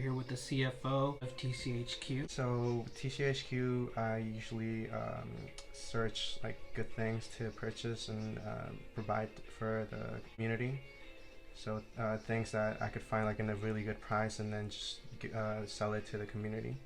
here with the CFO of TCHQ. So TCHQ, I usually search like good things to purchase and provide for the community. So things that I could find like in a really good price and then just sell it to the community.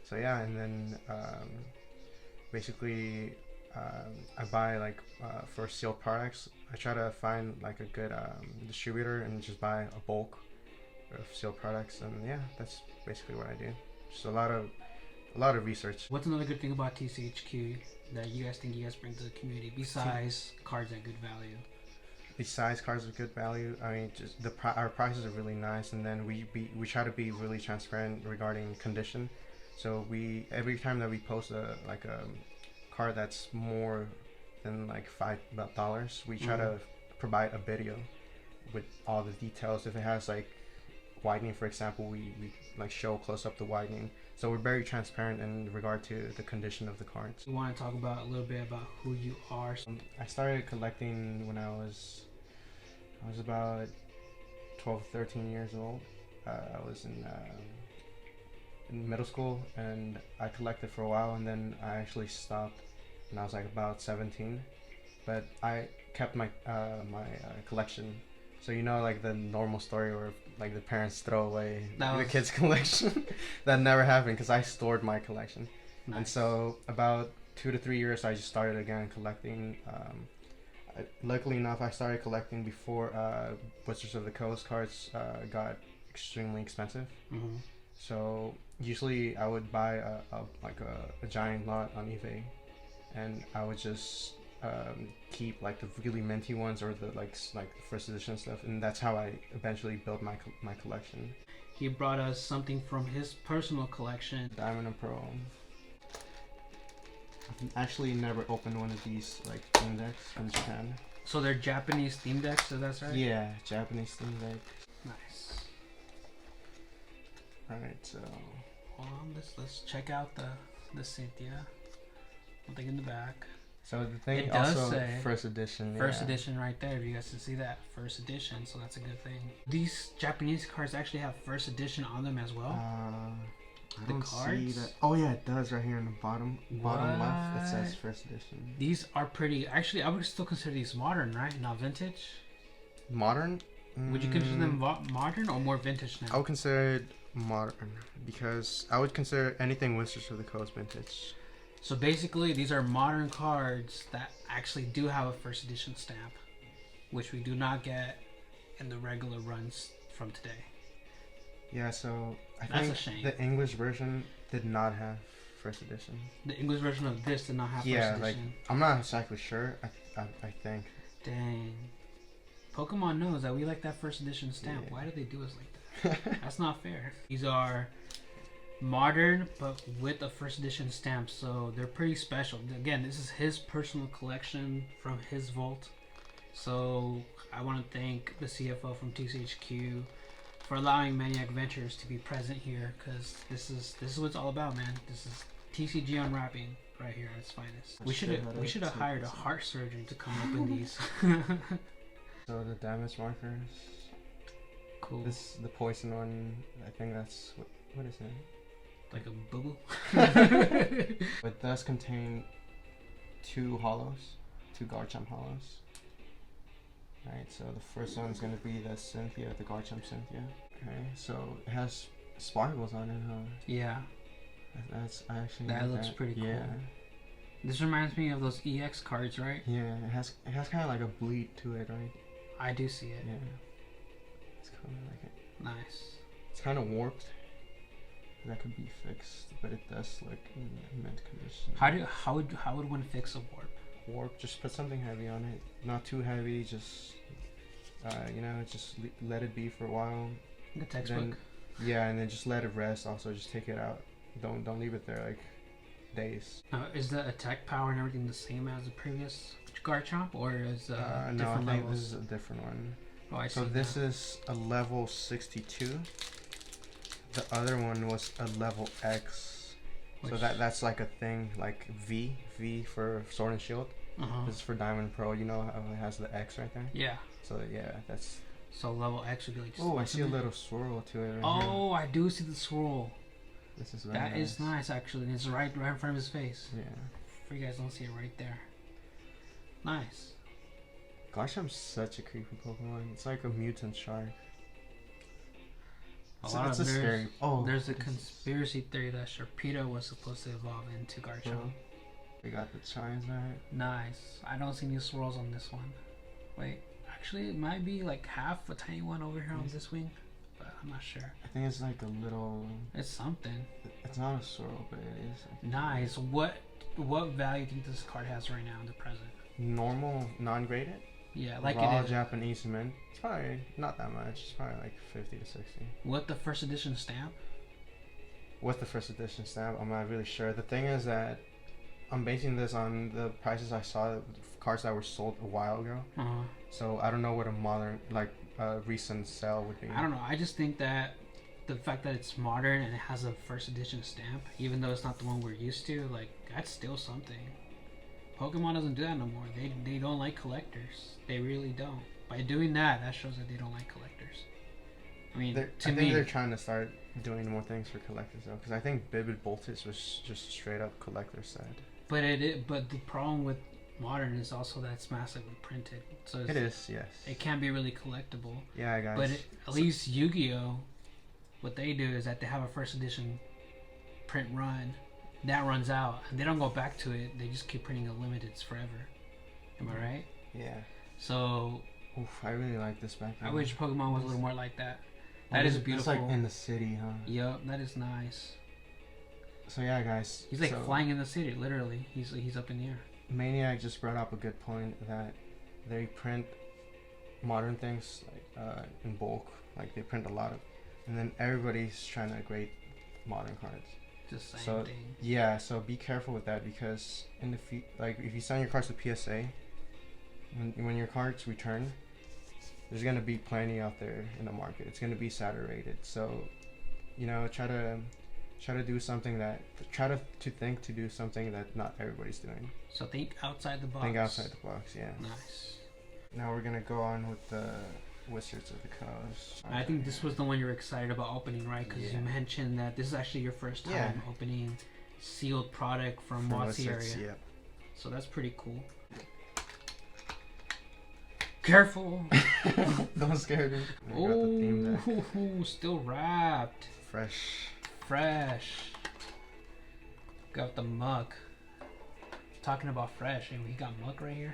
So yeah, and then basically I buy like for sealed products. I try to find like a good distributor and just buy a bulk of sealed products, and yeah, that's basically what I do. Just a lot of research. What's another good thing about TCHQ that you guys think you guys bring to the community besides cards at good value? Besides cards of good value, I mean, just our prices are really nice, and then we try to be really transparent regarding condition. So every time that we post a card that's more than like $5, we try to provide a video with all the details. If it has like widening, for example, we like show close up the widening. So we're very transparent in regard to the condition of the cards. We want to talk about a little bit about who you are. I started collecting when I was about 12, 13 years old. I was in middle school, and I collected for a while, and then I actually stopped when I was like about 17. But I kept my collection. So you know, like the normal story where like the parents throw away the kids' collection. That never happened because I stored my collection. Nice. And so about 2 to 3 years, I just started again collecting. Luckily enough, I started collecting before Wizards of the Coast cards got extremely expensive. Mm-hmm. So usually I would buy a giant lot on eBay, and I would just keep like the really minty ones or the like first edition stuff, and that's how I eventually built my collection. He brought us something from his personal collection. Diamond and Pearl. I've actually never opened one of these like theme decks from Japan. So they're Japanese theme decks, so that's right? Yeah, Japanese theme deck. Nice. Alright, so hold on, let's check out the Cynthia. Something in the back. So the thing it does also say first edition. First edition right there. If you guys can see that, first edition. So that's a good thing. These Japanese cards actually have first edition on them as well. I don't see that. Oh yeah, it does right here in the bottom left. It says first edition. These are pretty. Actually, I would still consider these modern, right? Not vintage. Modern? Would you consider them modern or more vintage now? I would consider it modern because I would consider anything Wizards of the Coast vintage. So basically, these are modern cards that actually do have a first edition stamp, which we do not get in the regular runs from today. Yeah, so I think the English version did not have first edition. The English version of this did not have first edition? Yeah, like, I'm not exactly sure. I think. Dang. Pokemon knows that we like that first edition stamp. Yeah. Why do they do us like that? That's not fair. These are modern, but with a first edition stamp, so they're pretty special. Again, this is his personal collection from his vault. So I want to thank the CFO from TCHQ for allowing Maniac Ventures to be present here, because this is what it's all about, man. This is TCG unwrapping right here at its finest. We should have hired a heart surgeon to come open these. So the damage markers. Cool. The poison one. I think that's what is it? Like a boo-boo? It does contain 2 hollows, 2 Garchomp hollows. Right, so the first one's gonna be the Cynthia, the Garchomp Cynthia. Okay, so it has sparkles on it, huh? Yeah. That looks pretty cool. Yeah. This reminds me of those EX cards, right? Yeah, it has kind of like a bleed to it, right? I do see it. Yeah. It's kind of like it. Nice. It's kind of warped. That could be fixed, but it does look in mint condition. How would one fix a warp? Warp, just put something heavy on it. Not too heavy, just just let it be for a while. Like a textbook. Then, yeah, and then just let it rest. Also, just take it out. Don't leave it there like days. Is the attack power and everything the same as the previous Garchomp, or is different no, I think levels? This is a different one. Oh, I see. So this is a level 62. The other one was a level X. So that's like a thing, like V for Sword and Shield. This is for Diamond Pro. You know how it has the X right there? Yeah. So yeah, that's So level X would be like. Just Oh, I see a little swirl to it. Right oh, I do see the swirl. This is that nice. is nice actually. And it's right in front of his face. Yeah. For you guys don't see it right there. Nice. Gosh, I'm such a creepy Pokemon. It's like a mutant shark. It's a scary. Oh, there's a conspiracy theory that Sharpedo was supposed to evolve into Garchomp. We got the charizard. Nice. I don't see any swirls on this one. Wait, actually, it might be like half a tiny one over here on this wing, but I'm not sure. I think it's like a little. It's something. It's not a swirl, but it is. Nice. What value do you think this card has right now in the present? Normal, non-graded. Yeah, like raw it is. Japanese mint. It's probably not that much. It's probably like 50 to 60. What the first edition stamp? What's the first edition stamp? I'm not really sure. The thing is that I'm basing this on the prices I saw cards that were sold a while ago. So I don't know what a modern, like recent sale would be. I don't know. I just think that the fact that it's modern and it has a first edition stamp, even though it's not the one we're used to, like that's still something. Pokemon doesn't do that no more. They don't like collectors. They really don't. By doing that, that shows that they don't like collectors. I mean, I think they're trying to start doing more things for collectors though, because I think Vivid Voltage was just straight up collector set. But but the problem with modern is also that it's massively printed. So it is, yes. It can be really collectible. Yeah, guys. But at least Yu-Gi-Oh, what they do is that they have a first edition print run. That runs out, and they don't go back to it. They just keep printing limiteds forever. Am I right? Yeah. So. Oof, I really like this back then. I wish Pokemon was a little more like that. That is beautiful. It's like in the city, huh? Yup, that is nice. So yeah, guys. He's like flying in the city, literally. He's up in the air. Maniac just brought up a good point that they print modern things like in bulk. Like they print a lot of, and then everybody's trying to grade modern cards. Just the same thing. Yeah, so be careful with that because in the like if you send your cards to PSA, when your cards return, there's gonna be plenty out there in the market. It's gonna be saturated. So, you know, try to do something that to do something that not everybody's doing. So think outside the box. Think outside the box, yeah. Nice. Now we're gonna go on with the Wizards of the Coast. I think this was the one you were excited about opening, right? Because you mentioned that this is actually your first time opening sealed product from WOTC area. Yeah. So that's pretty cool. Careful! Don't scare me. Oh, still wrapped. Fresh. Got the muck. Talking about fresh, and we got muck right here.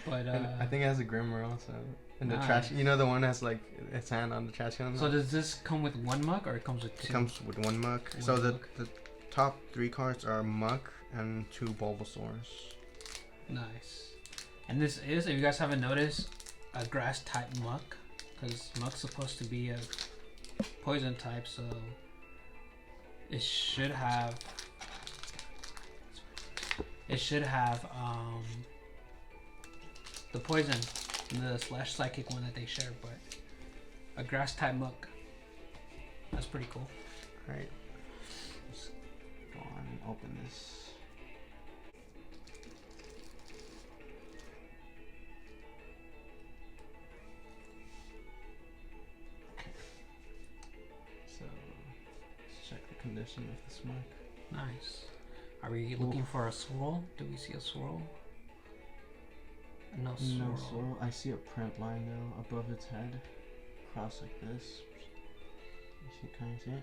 But I think it has a Grimmer also in the trash. You know the one that's like its hand on the trash can. So does this come with one muck or it comes with two? It comes with one muck. So the top 3 cards are muck and 2 Bulbasaurs. Nice. And this is, if you guys haven't noticed, a grass type muck, because muck's supposed to be a poison type, so it should have the poison, the slash psychic one that they share, but a grass type muck. That's pretty cool. Alright. Let's go on and open this. Okay. So let's check the condition of this muck. Nice. Are we looking for a swirl? Do we see a swirl? No swirl. No swirl. I see a print line though above its head. Cross like this. Can you see it?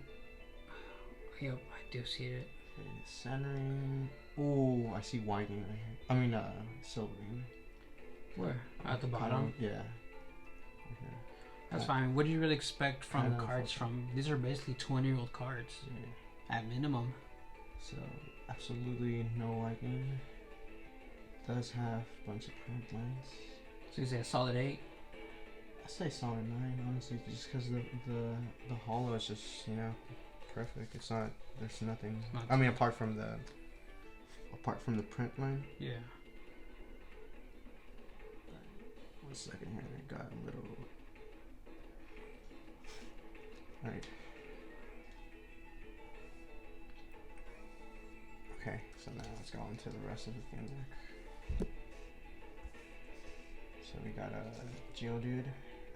Yep, I do see it. Okay, centering. Oh, I see whiting right here. I mean, silvering. Where? At the bottom? Yeah. Okay. That's fine. What do you really expect from cards from... These are basically 20-year-old cards. Yeah. At minimum. So, absolutely no whiting. Does have a bunch of print lines. So you say a solid 8? I say solid 9, honestly, just because the hollow is just, you know, perfect. It's not, there's nothing. I mean, apart from the print line. Yeah. 1 second here, I got a little. Alright. Okay, so now let's go on to the rest of the theme deck. So we got a Geodude.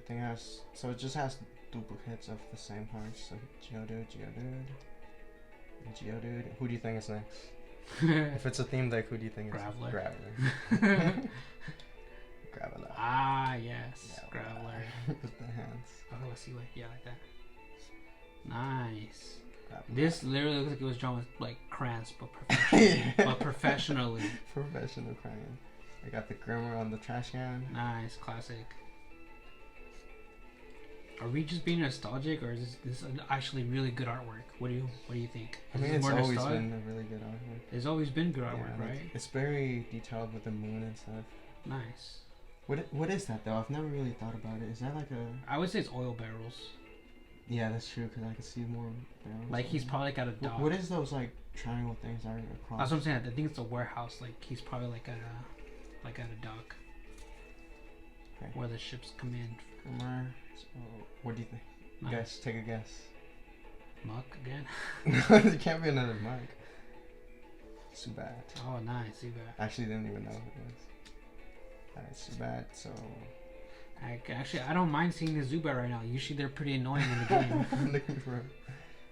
I think it has, so it just has duplicates of the same parts. So Geodude. Who do you think is next? If it's a theme deck, who do you think is Graveler. Graveler. Graveler. Ah, yes. Graveler. With the hands. Oh, let's see what. Yeah, like that. Nice. Graveler. This literally looks like it was drawn with like crayons, but professionally. But professionally. Professional crayon. I got the Grimmer on the trash can. Nice, classic. Are we just being nostalgic, or is this actually really good artwork? What do you think? I mean, it's always been a really good artwork. It's always been good artwork, Yeah, right? It's very detailed with the moon and stuff. Nice. What is that though? I've never really thought about it. Is that like a? I would say it's oil barrels. Yeah, that's true because I can see more barrels. Like he's probably like at a dock. What is those like triangle things that are across? That's what I'm saying. I think it's a warehouse. Like he's probably like at a dock. Okay. Where the ships come in. Grimmer. So, what do you think? Nice. Guys, take a guess. Muck again? No, there can't be another Muck. Zubat. Oh, nice. Zubat. I actually didn't even know who it was. Alright, Zubat, so... I don't mind seeing the Zubat right now. Usually they're pretty annoying in the game. I'm looking for...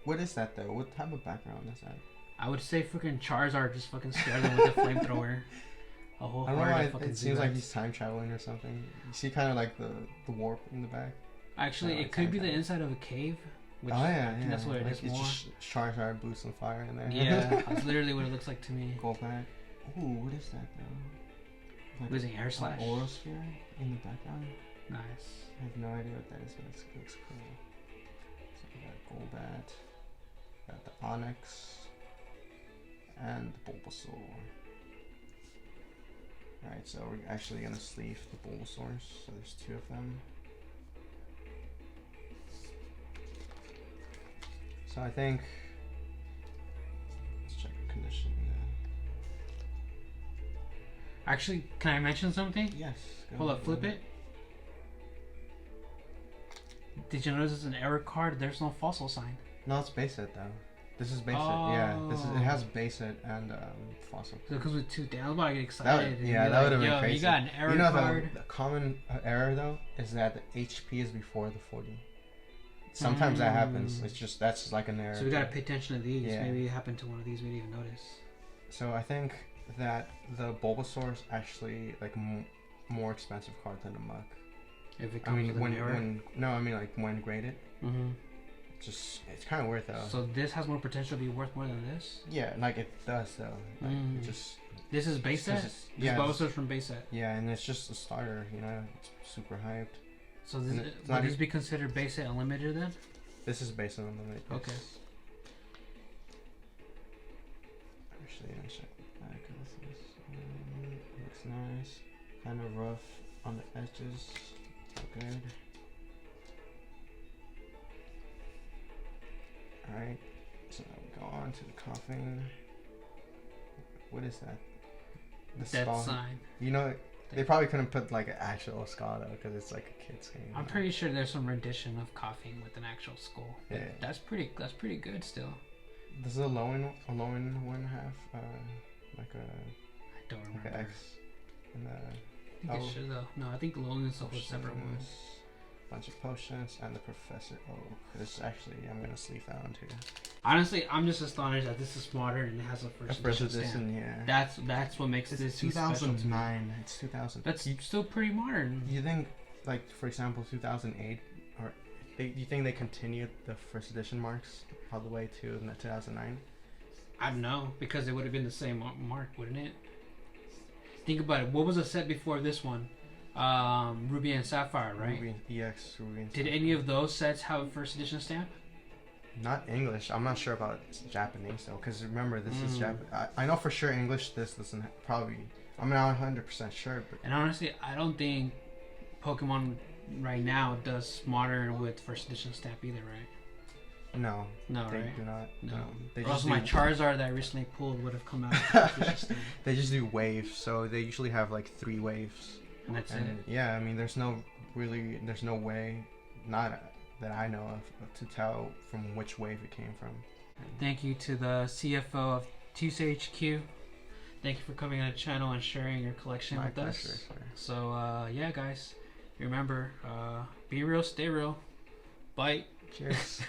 What is that though? What type of background is that? I would say freaking Charizard just fucking scare them with a flamethrower. A whole I don't know horde why of it seems Zubats. like he's time traveling or something. You see kind of like the warp in the back. Actually, No, it it's could time be the travel. inside of a cave. Which Oh yeah, I think yeah. that's what it like is it's more. just Charizard boost on fire in there. Yeah, that's literally what it looks like to me. Golbat. Ooh, what is that though? Like Losing air slash. Aura sphere in the background. Nice. I have no idea what that is, but it looks cool. So we got Golbat, got the Onyx, and the Bulbasaur. Alright, so we're actually gonna sleeve the Bulbasaurs, so there's 2 of them. So I think, let's check the condition. Actually, can I mention something? Yes. Hold up, flip it. Did you notice it's an error card? There's no fossil sign. No, it's base set though. This is base set. Yeah, it has base set and fossil. So it comes with 2 things. I was about to get excited. That would have been crazy. You got an error card. The common error though is that the HP is before the 40. Sometimes that happens. It's just that's like an error. So we gotta pay attention to these. Yeah. Maybe it happened to one of these we didn't even notice. So I think that the Bulbasaur is actually like more expensive card than the Muck. If it comes with an error. When graded. Mm-hmm. It's kind of worth though. So this has more potential to be worth more than this. Yeah, like it does though. Like it just. This is base set. This Bulbasaur's from base set. Yeah, and it's just a starter. You know, it's super hyped. So would these be considered base set unlimited then? This is base set unlimited. Yes. Okay. Actually, let me check the back of this. Looks nice. Kind of rough on the edges. Good. Alright, so now we go on to the coughing. What is that? The Death skull. sign. You know, they probably couldn't put like an actual skull though, because it's like a kid's game. I'm pretty sure there's some rendition of coughing with an actual skull. Yeah. That's pretty good still. Does the low end one have like a? I don't remember. Like an X. And I think it should though. No, I think Logan and stuff was separate ones. Bunch of potions and the Professor Oak. This actually, I'm gonna sleeve that one too. Honestly, I'm just astonished that this is smarter and it has a first edition stamp. Yeah. That's what makes this 2009. It's 2000. That's still pretty modern. You think, like for example, 2008, or you think they continued the first edition marks all the way to 2009? I don't know, because it would have been the same mark, wouldn't it? Think about it. What was a set before this one? Ruby and Sapphire, right? Ruby, EX, Ruby and Did Sapphire. any of those sets have a first edition stamp? Not English. I'm not sure about Japanese though, because remember this is Japanese. I know for sure English this doesn't probably. I'm not 100% sure, but. And honestly, I don't think Pokemon right now does modern with first edition stamp either, right? No. No, they right? do not. No. They or else my Charizard that I recently pulled would have come out with first edition stamp. They just do waves, so they usually have like 3 waves. And that's it. Yeah, I mean, there's no way, not that I know of, to tell from which wave it came from. Thank you to the CFO of TCHQ. Thank you for coming on the channel and sharing your collection with us. So yeah, guys, Remember, be real, stay real. Bye. Cheers.